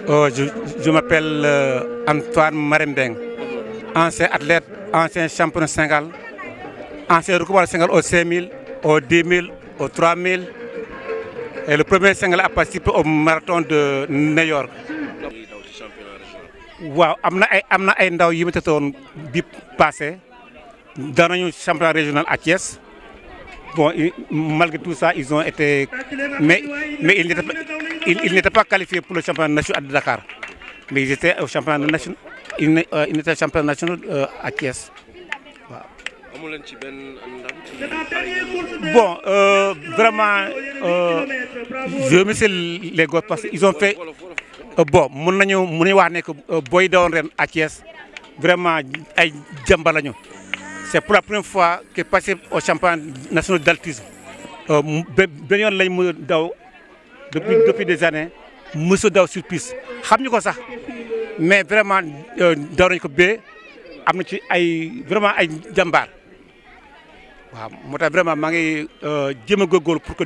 Je m'appelle Antoine Marembeng, ancien athlète, ancien champion de Sénégal, ancien recouvert de Sénégal au 5000, au 10 000, au 3000. Et le premier Sénégal a participé au marathon de New York. Waaw am na ay ndaw yi ma tëtoon bi passé dans nañu championnat régional à Thiès. Bon, malgré tout ça, ils ont été... Mais ils n'étaient pas qualifiés pour le championnat national de Dakar. Mais ils étaient au championnat national, ils étaient championnat national à Thiès. Bon, vraiment, je remercie les gars parce qu'ils ont fait... Bon, mon boy down à Thiès, vraiment, ay jamba lañu. C'est pour la première fois que passé au championnat national d'altisme. Depuis des années, nous sommes dans sur piste. Mais vraiment, dans le vraiment ay jambar. Moi, vraiment, je me gogol pour que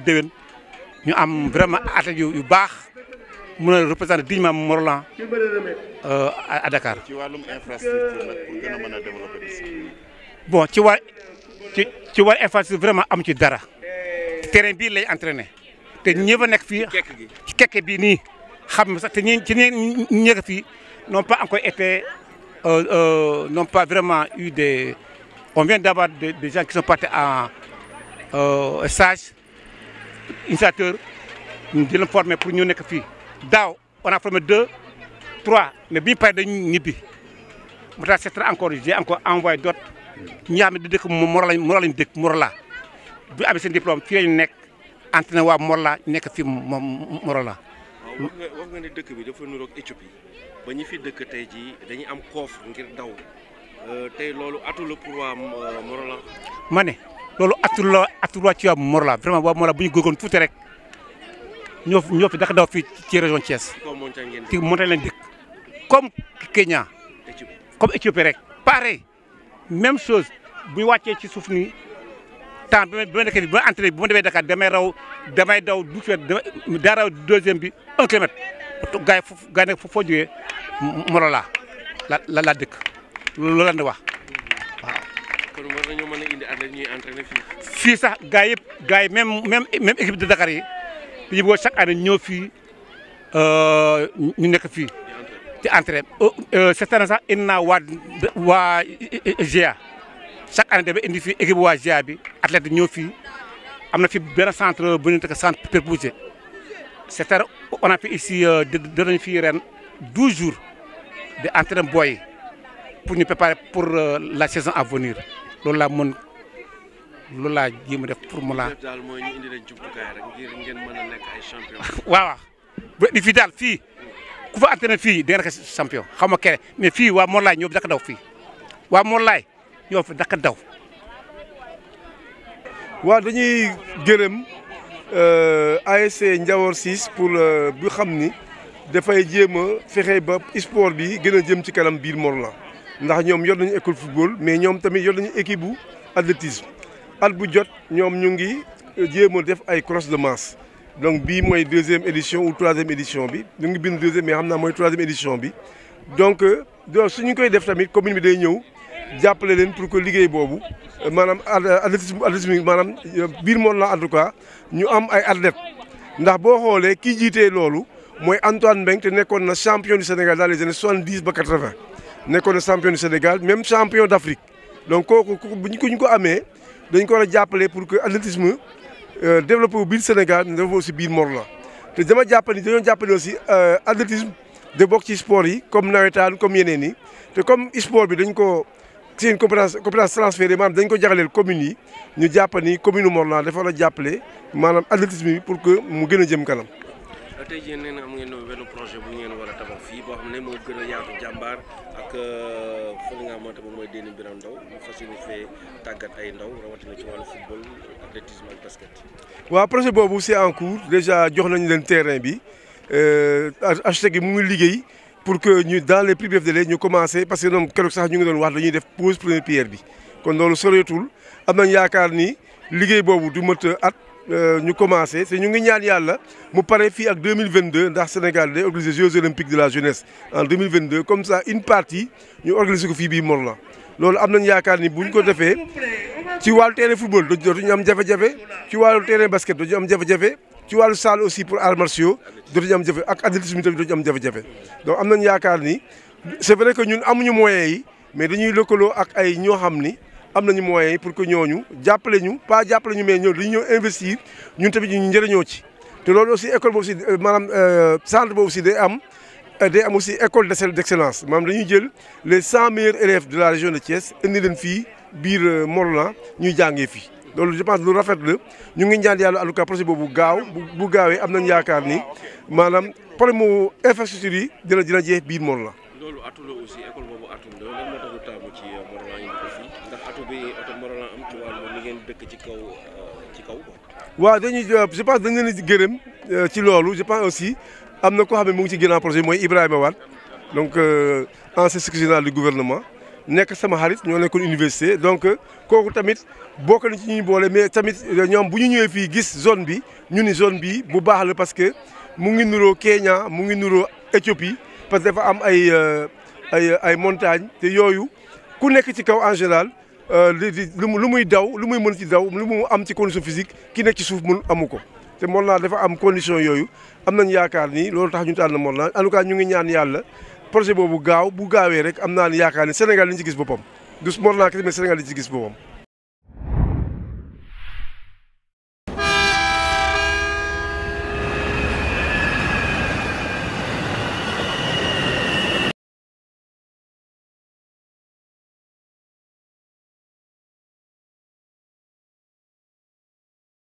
nous avons vraiment athlètes yu baax mën a représenter dignement Mont-Rolland à Dakar. ci wàllum infrastructure nag pour gën a mën a développer discipline. Bon ci war infrastructure vraiment am ci dara terrain bii lay entraîné te ñi fa nekk fii ci kekke bii nii xam sax te ñi ci ñi fii n'ont pas encore été n'ont pas vraiment eu des on vient d'avoir des gens qui sont partis en stage initiateur ñu di leen former pour ñu nekk fii daaw on a formé 2, 3 mais bi ñu paree dañu ñibbi moo tax c'est encore j'ai encore envoyé d'autres ñi xam ne di dëkk Mont-Rolland lañu dëkk Mont-Rolland bu amee seen diplôme fii lañu nekk entraîné waa Mont-Rolland nekk fii Mont-Rolland. wax nga ne dëkk bi dafa niroog Éthiopie ba ñu fi dëkk tey jii dañuy am koof ngir daw tey loolu atu la pour waa Mont-Rolland. ma ne loolu atu la ci waa Mont-Rolland vraiment waa Mont-Rolland bu ñu góorgóorlu tuuti rek ñoo fi daka daw fii ci région Thiès. ci montagne lañ dëkk comme Kenya comme Éthiopie rek pareil même chose bu ñu wàccee ci suuf nii temps bi ma nekkee bu ma entraîné bu ma demee Dakar damay daw du fait daa raw deuxième bi 1 kilomètre gars yi nekk foo jógee Mont-Rolland la dëkk loolu la ñu wax waaw. kon war nañoo mën a indi athlètes ñuy entraîné fii. fii sax gars yi même équipe de Dakar yi dañuy bëgg chaque année ñëw fii ñu nekk fii ci entraîné cette année sax indi naa waa GA chaque année damay indi fii équipe waa GA bi athlète ñëw fii am na fi benn centre bu ñu teg centre Pépouze cette année on a fait ici danañ fii ren 12 jours de entraînement boy pour ñu préparer pour la saison à venir loolu laa jéem a def pour mu laa. daal mooy ñu indi leen jumtukaay rek ngir ngeen mën a nekk ay champion. waaw di fii daal fii ku fa entraîné fii di nga nekk champion xaw ma kere mais fii waa Mont-Rolland ñoo fi daka daw fii waa Mont-Rolland ñoo fi daka daw. waaw dañuy gërëm ASC Ndiawor 6 pour bu xam ni dafay jéem a fexe ba sport bi gën a jëm ci kanam biir Mont-Rolland ndax ñoom yor nañu école football mais ñoom tamit yor nañu équipe bu athlétisme at bu jot ñoom ñu ngi jéem a def ay cross de masse donc bii mooy 2e édition ou 3e édition bi ñu ngi bind 2e mais xam naa mooy 3e édition bi donc suñu koy def tamit commune bi day ñëw jàppale leen pour que liggéey boobu maanaam athlétisme maanaam biir Mont-Rolland en tout cas ñu am ay athlètes ndax boo xoolee kii jiitee loolu mooy Antoine Mbengue te nekkoon na champion du Sénégal dans les années 70 ba 80 nekkoon na champion du Sénégal même champion d'Afrique donc kooku bu ñu ko amee dañ ko war a jàppale pour que athlétisme développé wu biir Sénégal ñu développé aussi biir Mont-Rolland te dama jàpp ni dañoo jàppale aussi athlétisme de bokk ci sport yi comme nawetaan comme yeneen yi te comme sport bi dañ ko c'est une compétence transférée maanaam dañ ko jagleel communes yi ñu jàpp ni commune Mont-Rolland dafa war a jàppale maanaam athlétisme bi pour que mu gën a jëm kanam. tey jii nee na am ngeen benn projet bu ngeen war a tabax fii boo xam ne moo gën a yaatu jàmbaar ak fële nga xamante moom mooy Déni Biram Ndaw mu fas yéene fee tàggat ay ndaw rawatina ci wàllu football athlétisme ak basket. waaw projet boobu c'est en cours déjà jox nañu leen terrain bi architecte yi mu ngi liggéey pour que ñu dans les plus brefs délais ñu commencé parce que ñoom keroog sax ñu ngi doon wax dañuy def pose première pierre bi kon loolu soreetul am nañ yaakaar ni liggéey boobu du mat at ñu commencé te ñu ngi ñaan yàlla mu pare fii ak 2022 ndax Sénégal day organiser Jeux olympiques de la jeunesse en 2022 comme ça une partie ñu organiser ko fii bii Morlan loolu am nañu yaakaar ni buñ ko defee ci wàllu terrain football dootuñu am jafe-jafe ci wàllu terrain basket dootuñu am jafe-jafe ci wàllu salle aussi pour arts martiaux dootuñu am jafe ak athlétisme tamit dootuñu am jafe-jafe donc am nañu yaakaar ni c'est vrai que ñun amuñu moyens yi mais dañuy lëkkaloo ak ay ñoo xam ni am nañu moyens yi pour que ñooñu jàppale ñu pas jàppale ñu mais ñoo dañu ñëw investir ñun tamit ñu njëriñoo ci te loolu aussi école boobu aussi maanaam centre boobu aussi day am aussi école d'excellence maanaam dañuy jël les 100 meilleurs élèves de la région de Thiès indi leen fii biir Morlan ñuy jàngee fii loolu je pense lu rafet la ñu ngi ñaan yàlla en tout cas projet boobu gaaw bu gaawee am nañu yaakaar ni maanaam problème mu infrastructure yi dina jeex biir Morlan. loolu atu la aussi école boobu atu la lan moo tax ñu taamu ci Morlan indi ko fii ndax atu bi oto Morlan am ci wàllu li ngeen dëkk ci kaw quoi. waaw dañuy je pense dañu leen di gërëm ci loolu je pense aussi am na koo xam ne mu ngi ci ginnaaw projet mooy Ibrahima Wade donc ancien secrétaire général du gouvernement nekk sama xarit ñoo nekkoon université donc kooku tamit bokk na ci ñuy boole mais tamit ñoom bu ñu ñëwee fii gis zone bi ñu ni zone bi bu baax la parce que mu ngi nuroo Kenya mu ngi nuroo Éthiopie parce que dafa am ay montagnes te yooyu ku nekk ci kaw en général lu muy daw lu muy mën ci daw lu mu am ci condition physique ki nekk ci suuf mun amu ko te Morlan dafa am condition yooyu am nañu yaakaar ni loolu tax ñu tànn Morlan en tout cas ñu ngi ñaan yàlla projet boobu gaaw bu gaawee rek am naa ni yaakaar ni Sénégal li ñu ci gis boppam du Morlan kese mais Sénégal li ci gis boppam.